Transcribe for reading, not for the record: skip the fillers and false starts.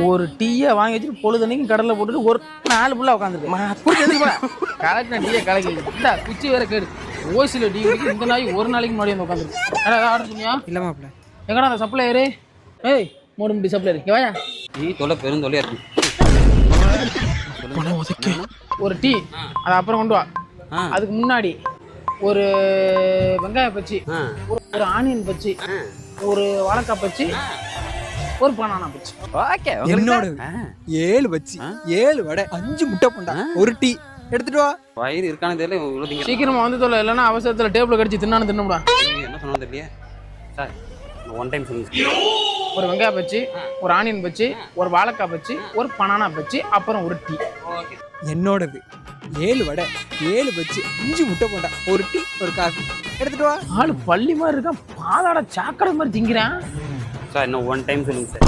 ஒரு டீயை வாங்கி வச்சுட்டு பொழுதுனைக்கும் கடலில் போட்டுட்டு ஒரு 4 புள்ள உட்காந்துருக்கு கலக்கின டீயை கலக்கி இந்த குச்சி வேற கேடு ஓசியில் டீ குடிக்க இந்த நாளைக்கு ஒரு நாளைக்கு முன்னாடி வந்து உட்காந்துருக்கு ஏதாவது ஆர்டர் சொன்னியா இல்லை மாப்பிள்ள. எங்கடா அந்த சப்ளையரு? ஏய் மூடு முடி சப்ளையர் இங்கே வாயா. டீ தொலை பெருந்தொல்லையா இருக்கு. ஒரு டீ அதை அப்புறம் கொண்டு வா. அதுக்கு முன்னாடி ஒரு வெங்காய பச்சி, ஒரு ஆனியன் பச்சி, ஒரு வாழைக்காய் பச்சி, ஒரு பனானா பச்சி. ஓகே என்னோட 7 பச்சி 7 வடை 5 முட்டை போண்டா ஒரு டீ எடுத்துட்டு வா. வயிறு இருக்கானே தெரியல இவ்வளோ திங்க. சீக்கிரமா வந்து தொலை, இல்லைன்னா அவசரத்தில் டேபிள் கடிச்சு தின்னானு தின்னுடா. என்ன சொன்னாலும் தெரியலையே சார். ஒன் டைம் சொல்லுங்க. ஒரு வெங்காய பச்சி, ஒரு ஆனியன் பச்சி, ஒரு வாழைக்காய் பச்சி, ஒரு பனானா பச்சி, அப்புறம் ஒரு டீ. ஓகே என்னோடது 7 வடை 7 பச்சி 5 முட்டை போண்டா ஒரு டீ ஒரு காஃபி எடுத்துட்டு வா. ஆளு பள்ளி மாதிரி இருக்கான், பாலாட சாக்கடை மாதிரி திங்கிறான். சார் இன்னும் ஒன் டைம் சொல்லுங்க சார்.